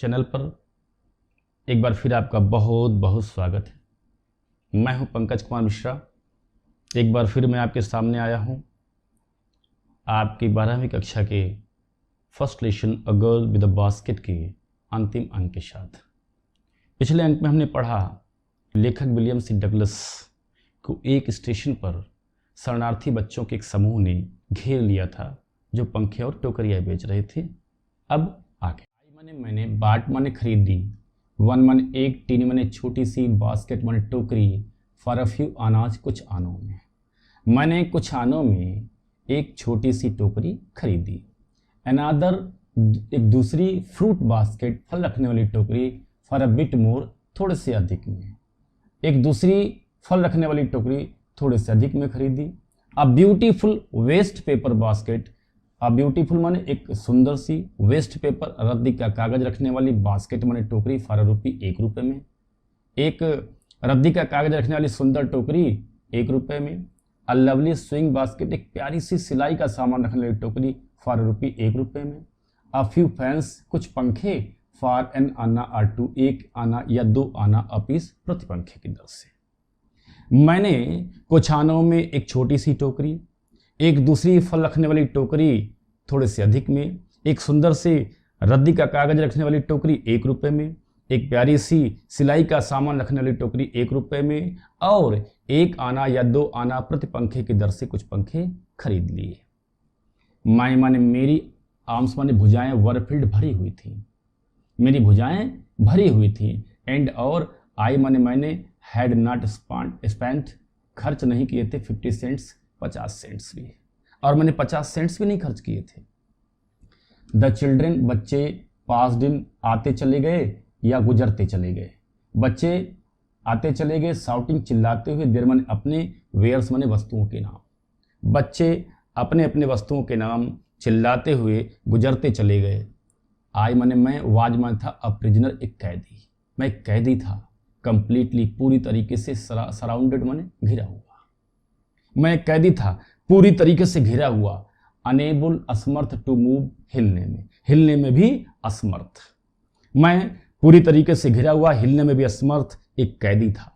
Channel पर एक बार फिर आपका बहुत बहुत स्वागत है। मैं हूं पंकज कुमार मिश्रा। एक बार फिर मैं आपके सामने आया हूं आपकी 12वीं कक्षा के first lesson a girl with a basket के अंतिम अंक के साथ। पिछले अंक में हमने पढ़ा लेखक विलियम सी डगलस को एक स्टेशन पर शरणार्थी बच्चों के एक समूह ने घेर लिया था जो पंखे और टोकरियाँ बेच रहे थे। अब आगे मैंने बाट माने खरीदी, वन मन एक, टीन माने छोटी सी, बास्केट माने टोकरी, फॉर अ फ्यू अनाज कुछ आनों में। मैंने कुछ आनों में एक छोटी सी टोकरी खरीदी। अनादर एक दूसरी फ्रूट बास्केट, फल रखने वाली टोकरी, फॉर अ बिट मोर थोड़े से अधिक में। एक दूसरी फल रखने वाली टोकरी थोड़े से अधिक में खरीदी। A beautiful waste paper basket, a beautiful माने एक सुंदर सी, वेस्ट पेपर रद्दी का कागज रखने वाली, बास्केट माने टोकरी, फॉर अ रुपी 1 रुपये में। एक रद्दी का कागज रखने वाली सुंदर टोकरी 1 रुपये में। अ लवली स्विंग बास्केट, एक प्यारी सी सिलाई का सामान रखने वाली टोकरी, फॉर अ रुपी 1 रुपये में। अ फ्यू फैंस, कुछ पंखे, फॉर एन आना और टू, 1 आना या 2 आना अपीस प्रति पंखे की दर से। मैंने कुछ आनों में एक छोटी सी टोकरी, एक दूसरी फल रखने वाली टोकरी थोड़े से अधिक में, एक सुंदर सी रद्दी का कागज रखने वाली टोकरी 1 रुपये में, एक प्यारी सी सिलाई का सामान रखने वाली टोकरी 1 रुपये में, और 1 आना या 2 आना प्रति पंखे की दर से कुछ पंखे खरीद लिए। माई माने मेरी, आर्म्स माने भुजाएं, वर फील्ड भरी हुई थी, मेरी भुजाएं भरी हुई थी। एंड और आई माने मैंने, हैड नॉट स्पेंट खर्च नहीं किए थे, 50 सेंट्स 50 सेंट्स भी, और मैंने 50 सेंट्स भी नहीं खर्च किए थे। द चिल्ड्रेन, बच्चे, पास्ड इन आते चले गए या गुजरते चले गए। बच्चे आते चले गए, शाउटिंग चिल्लाते हुए, देर माने अपने, वेयर्स माने वस्तुओं के नाम। बच्चे अपने अपने वस्तुओं के नाम चिल्लाते हुए गुजरते चले गए। आई माने मैं, वाज माने था, अ प्रिजनर एक कैदी, मैं एक कैदी था। कंप्लीटली पूरी तरीके से, सराउंडेड माने घिरा हुआ, मैं एक कैदी था पूरी तरीके से घिरा हुआ। अनेबल असमर्थ टू मूव, हिलने में भी असमर्थ, मैं पूरी तरीके से घिरा हुआ, हिलने में भी असमर्थ एक कैदी था।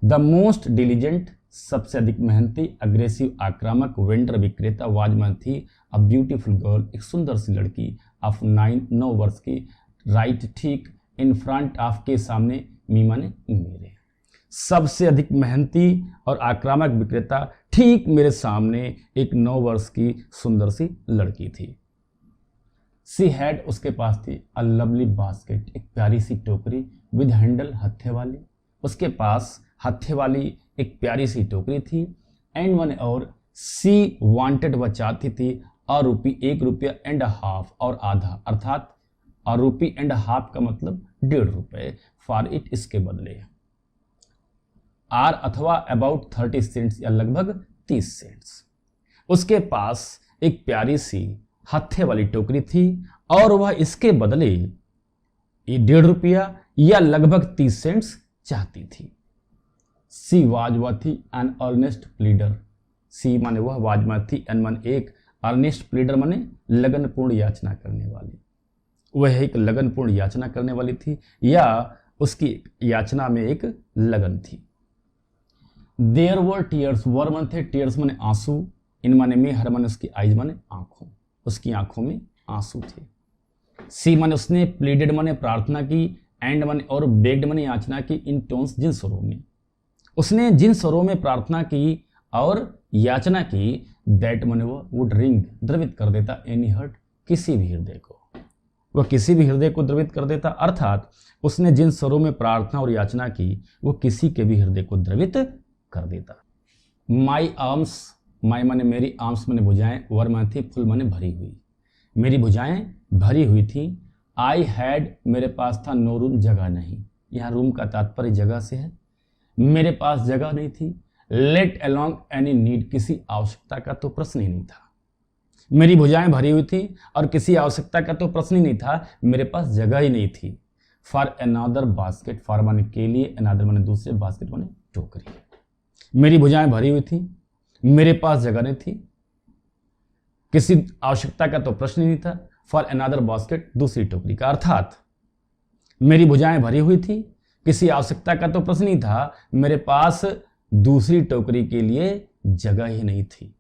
द मोस्ट डिलीजेंट, सबसे अधिक मेहनती, अग्रेसिव आक्रामक, वेंडर विक्रेता, वाजमान थी, अ ब्यूटीफुल गर्ल, एक सुंदर सी लड़की, ऑफ 9 वर्ष की, राइट ठीक, इन फ्रंट ऑफ के सामने, मी माने मेरे। सबसे अधिक मेहनती और आक्रामक विक्रेता ठीक मेरे सामने एक 9 वर्ष की सुंदर सी लड़की थी। सी हैड, उसके पास थी, अ लवली बास्केट, एक प्यारी सी टोकरी, विद हैंडल, हत्थे वाली, उसके पास हत्थे वाली एक प्यारी सी टोकरी थी। एंड वन, और सी वांटेड, वह चाहती थी, अ रुपी 1 रुपया, एंड हाफ और आधा, अर्थात अ रुपी एंड हाफ का मतलब 1.5 रुपये, फॉर इट इसके बदले, आर अथवा अबाउट 30 सेंट्स या लगभग 30 सेंट्स। उसके पास एक प्यारी सी हत्थे वाली टोकरी थी और वह इसके बदले 1.5 रुपया या लगभग 30 सेंट्स चाहती थी। सी वाज, वह थी, एन अर्नेस्ट प्लीडर, सी माने वह, वाज माने थी, एन माने एक, अर्नेस्ट प्लीडर माने लगनपूर्ण याचना करने वाली, वह एक लगनपूर्ण याचना करने वाली थी या उसकी याचना में एक लगन थी। देयर वर टीयर्स, वर मन थे, टीयर्स माने आंसू, इन माने में, हर माने उसकी, आइज माने आंखों, उसकी आंखों में आंसू थे। सी माने उसने, प्लीडेड माने प्रार्थना की, एंड माने और, बेग्ड माने याचना की, इन टोन्स जिन स्वरों में, उसने जिन स्वरों में प्रार्थना की और याचना की, दैट माने वो वुड रिंग, द्रवित कर देता, एनी हर्ट, किसी भी हृदय को, वह किसी भी हृदय को द्रवित कर देता, अर्थात उसने जिन स्वरों में प्रार्थना और याचना की वो किसी के भी हृदय को द्रवित कर देता। माई आर्म्स, माई माने मेरी, आर्म्स माने भुजाएं, वर माने थी, फुल माने भरी हुई, मेरी भुजाएं भरी हुई थी। आई हैड, मेरे पास था, नो रूम, जगह नहीं, यहाँ रूम का तात्पर्य जगह से है, मेरे पास जगह नहीं थी। लेट अलोंग एनी नीड, किसी आवश्यकता का तो प्रश्न ही नहीं था, मेरी भुजाएं भरी हुई थी और किसी आवश्यकता का तो प्रश्न ही नहीं था, मेरे पास जगह ही नहीं थी। फॉर अनादर बास्केट, फॉर माने के लिए, अनादर माने दूसरे, बास्केट माने टोकरी, मेरी भुजाएं भरी हुई थी, मेरे पास जगह नहीं थी, किसी आवश्यकता का तो प्रश्न ही नहीं था। फॉर अनदर बास्केट, दूसरी टोकरी का। अर्थात मेरी भुजाएं भरी हुई थी, किसी आवश्यकता का तो प्रश्न नहीं था, मेरे पास दूसरी टोकरी के लिए जगह ही नहीं थी।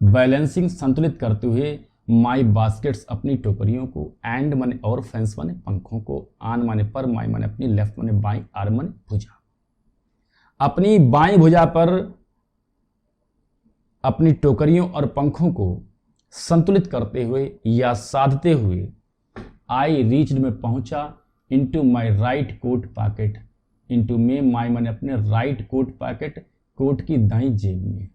बैलेंसिंग, संतुलित करते हुए माई बास्केट्स, अपनी टोकरियों को, एंड माने और, फेंस माने पंखों को, आन माने पर, माई माने अपनी, लेफ्ट माने बाई, आर्म माने भुजा। अपनी बाई भुजा पर अपनी टोकरियों और पंखों को संतुलित करते हुए या साधते हुए आई रीच्ड में पहुंचा into my right coat pocket, into में माई माने अपने राइट कोट पॉकेट, कोट की दाईं जेब में।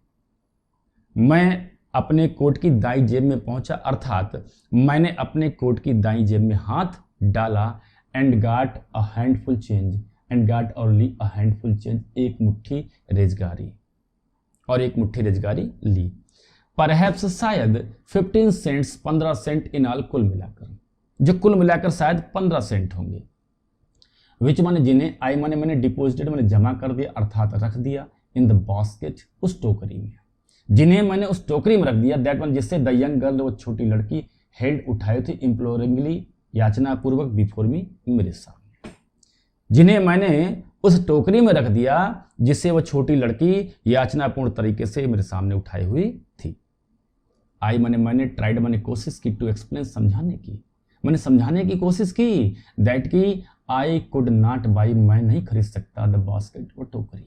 मैं अपने कोट की दाईं जेब में पहुंचा, अर्थात मैंने अपने कोट की दाईं जेब में हाथ डाला, and got a handful change, and got और ली अ हैंडफुल चेंज, एक मुट्ठी रेजगारी, और एक मुट्ठी रेजगारी ली। परहैप्स, शायद 15 सेंट्स, 15 सेंट इन ऑल, कुल मिलाकर, जो कुल मिलाकर शायद 15 सेंट होंगे। विच माने जिन्हें, आई माने मैंने, डिपोजिटेड मैंने जमा कर दिया, अर्थात रख दिया, इन द बास्केट, उस टोकरी में, जिन्हें मैंने उस टोकरी में रख दिया। दैट वन, जिससे द यंग गर्ल, वो छोटी लड़की, हेल्ड उठाई थी, इम्प्लोरिंगली, याचना पूर्वक, बिफोर मी, मेरे सामने। जिन्हें मैंने उस टोकरी में रख दिया जिससे वो छोटी लड़की याचनापूर्ण तरीके से मेरे सामने उठाई हुई थी। आई माने मैंने, ट्राइड मैंने कोशिश की, टू एक्सप्लेन, समझाने की, मैंने समझाने की कोशिश की, दैट की आई कुड नॉट बाई, मैं नहीं खरीद सकता, द बास्केट, वो टोकरी।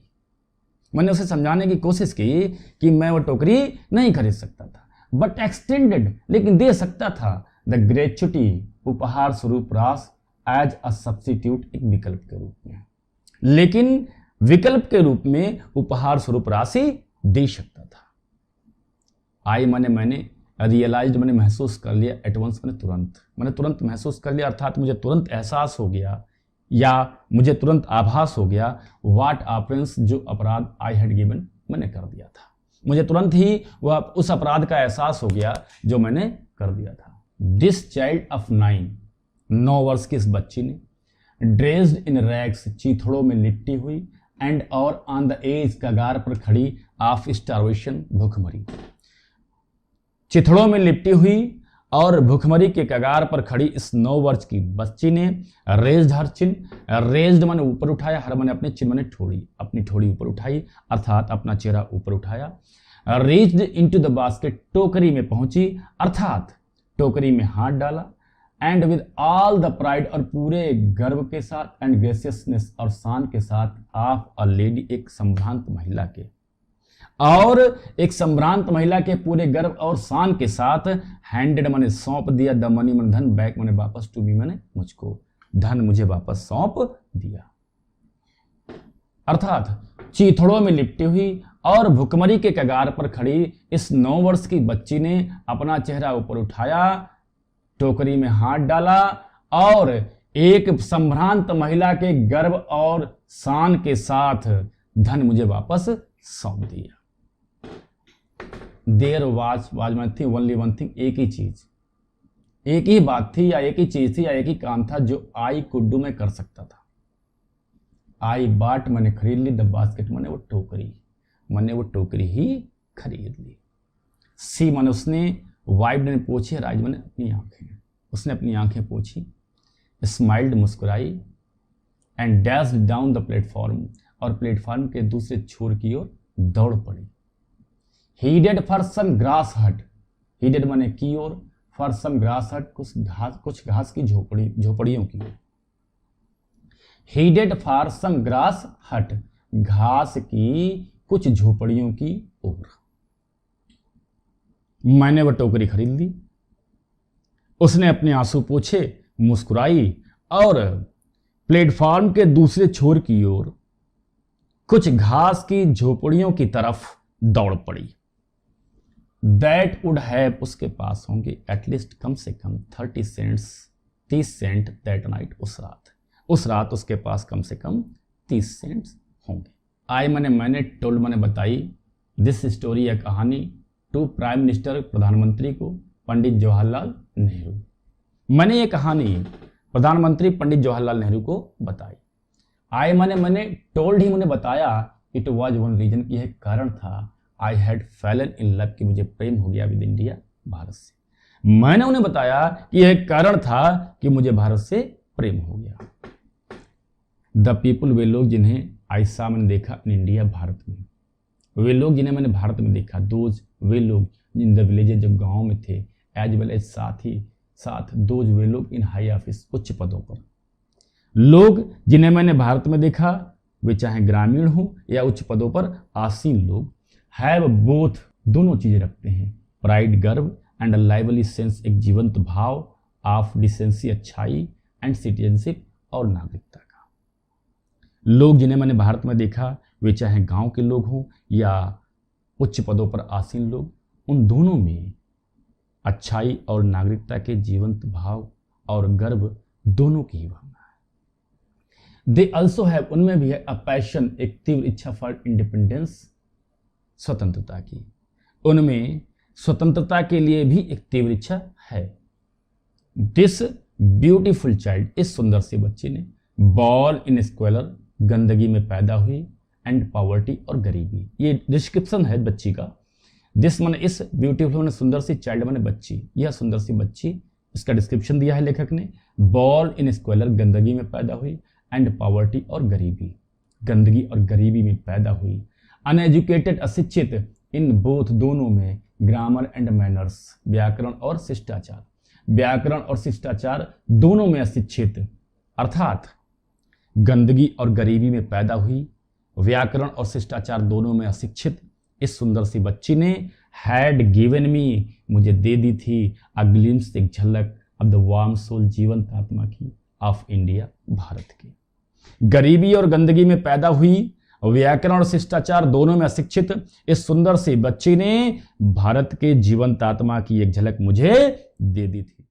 मैंने उसे समझाने की कोशिश की कि मैं वो टोकरी नहीं खरीद सकता था, बट एक्सटेंडेड, लेकिन दे सकता था, द ग्रेचुटी, उपहार स्वरूप, रास, एज अ सब्स्टिट्यूट, एक विकल्प के रूप में, लेकिन विकल्प के रूप में उपहार स्वरूप राशि दे सकता था। आई माने मैंने, रियलाइज्ड मैंने महसूस कर लिया, एटवंस मैंने तुरंत महसूस कर लिया, अर्थात मुझे तुरंत एहसास हो गया या मुझे तुरंत आभास हो गया, व्हाट ऑफेंस, जो अपराध, आई हैड गिवन, मैंने कर दिया था। मुझे तुरंत ही वह उस अपराध का एहसास हो गया जो मैंने कर दिया था। दिस चाइल्ड ऑफ 9 वर्ष की इस बच्ची ने, ड्रेस्ड इन रैग्स, चीथड़ों में लिपटी हुई, एंड और ऑन द एज, कगार पर खड़ी, ऑफ स्टार्वेशन, भूखमरी। चिथड़ों में लिपटी हुई और भूखमरी के कगार पर खड़ी इस 9 वर्ष की बच्ची ने, रेज्ड हर चिन, रेज्ड माने ऊपर उठाया, हर माने अपने, चिन माने ठोड़ी, अपनी ठोड़ी ऊपर उठाई, अर्थात अपना चेहरा ऊपर उठाया, रीच्ड इनटू द बास्केट, टोकरी में पहुंची, अर्थात टोकरी में हाथ डाला, and with all the pride, और पूरे गर्व के साथ, एंड ग्रेसियसनेस, और शान के साथ, ऑफ अ लेडी, एक संभ्रांत महिला के, और एक संभ्रांत महिला के पूरे गर्व और शान के साथ, हैंडेड माने सौंप दिया, द मनी माने धन, बैक माने वापस, टू मी माने मुझको, धन मुझे वापस सौंप दिया। अर्थात चीथड़ों में लिपटी हुई और भुखमरी के कगार पर खड़ी इस 9 वर्ष की बच्ची ने अपना चेहरा ऊपर उठाया, टोकरी में हाथ डाला, और एक संभ्रांत महिला के गर्व और शान के साथ धन मुझे वापस सौंप दिया। देयर वाज में थी ओनली वन थिंग, एक ही चीज, एक ही बात थी, या एक ही चीज थी, या एक ही काम था जो आई कुड डू, मैं कर सकता था। आई बाट, मैंने खरीद ली, द बास्केट, मैंने वो टोकरी, मैंने वो टोकरी ही खरीद ली। सी मैंने, उसने, वाइफ ने पूछी, राज मैंने अपनी आंखें, उसने अपनी आंखें पूछी, स्माइल्ड, मुस्कुराई, and dashed down the platform, और प्लेटफॉर्म के दूसरे छोर की ओर दौड़ पड़ी। हीडेड फॉर सम ग्रास हट, हीडेड माने की ओर, फॉर सम ग्रास हट, कुछ घास की झोपड़ियों की ओर। हीडेड फॉर सम ग्रास हट, घास की कुछ झोपड़ियों की ओर। मैंने वह टोकरी खरीद ली, उसने अपने आंसू पोंछे, मुस्कुराई, और प्लेटफॉर्म के दूसरे छोर की ओर कुछ घास की झोपड़ियों की तरफ दौड़ पड़ी। दैट वुड हैव, उसके पास होंगे, एटलीस्ट कम से कम 30 सेंट दैट नाइट, उस रात उसके पास कम से कम 30 सेंट्स होंगे। आई मैंने टोल्ड मैंने बताई, दिस स्टोरी, यह कहानी, टू प्राइम मिनिस्टर, प्रधानमंत्री को, पंडित जवाहरलाल नेहरू। मैंने ये कहानी प्रधानमंत्री पंडित जवाहरलाल नेहरू को बताई। आई मैंने टोल्ड ही, उन्हें बताया, इट वॉज वन रीजन, की एक कारण था, I had Fallon in love, कि मुझे प्रेम हो गया विद इंडिया, भारत से। मैंने उन्हें बताया कि यह कारण था कि मुझे भारत से प्रेम हो गया। द पीपुल, वे लोग जिन्हें आई सॉ, मैंने देखा इन इंडिया, भारत में। वे लोग जिन्हें मैंने भारत में देखा, दोज, वे लोग इन द विलेजेज, जब गाँव में थे, एज वेल एज, साथ ही साथ, दोज, वे लोग इन हाई ऑफिस, उच्च पदों पर। लोग जिन्हें मैंने भारत में देखा, वे चाहे ग्रामीण हो या उच्च पदों पर आसीन लोग, हैव बोथ, दोनों चीजें रखते हैं, प्राइड, गर्व, एंड अ लाइवली सेंस, एक जीवंत भाव, ऑफ डिसेंसी, अच्छाई, एंड सिटीजनशिप, और नागरिकता का। लोग जिन्हें मैंने भारत में देखा, वे चाहे गांव के लोग हों या उच्च पदों पर आसीन लोग, उन दोनों में अच्छाई और नागरिकता के जीवंत भाव और गर्व दोनों की ही भावना है। दे ऑल्सो हैव, उनमें भी है अ पैशन, एक तीव्र इच्छा, फॉर इंडिपेंडेंस, स्वतंत्रता की। उनमें स्वतंत्रता के लिए भी एक तीव्र इच्छा है। दिस ब्यूटीफुल चाइल्ड, इस सुंदर से बच्चे ने, बॉर्न इन स्क्वेलर, गंदगी में पैदा हुई, एंड पॉवर्टी, और गरीबी। ये डिस्क्रिप्शन है बच्ची का। दिस माने इस, ब्यूटीफुल माने सुंदर सी, चाइल्ड माने बच्ची, यह सुंदर सी बच्ची, इसका डिस्क्रिप्शन दिया है लेखक ने। बॉर्न इन स्क्वेलर, गंदगी में पैदा हुई, एंड पॉवर्टी, और गरीबी, गंदगी और गरीबी में पैदा हुई। अनएजुकेटेड, अशिक्षित, इन बोथ, दोनों में, ग्रामर एंड मैनर्स, व्याकरण और शिष्टाचार, व्याकरण और शिष्टाचार दोनों में अशिक्षित, अर्थात गंदगी और गरीबी में पैदा हुई, व्याकरण और शिष्टाचार दोनों में अशिक्षित इस सुंदर सी बच्ची ने, हैड गिवन मी, मुझे दे दी थी, अ ग्लिम्स, एक झलक, ऑफ द वार्म सोल, जीवंत आत्मा की, ऑफ इंडिया, भारत की। गरीबी और गंदगी में पैदा हुई, व्याकरण और शिष्टाचार दोनों में अशिक्षित इस सुंदर सी बच्ची ने भारत के जीवंत आत्मा की एक झलक मुझे दे दी थी।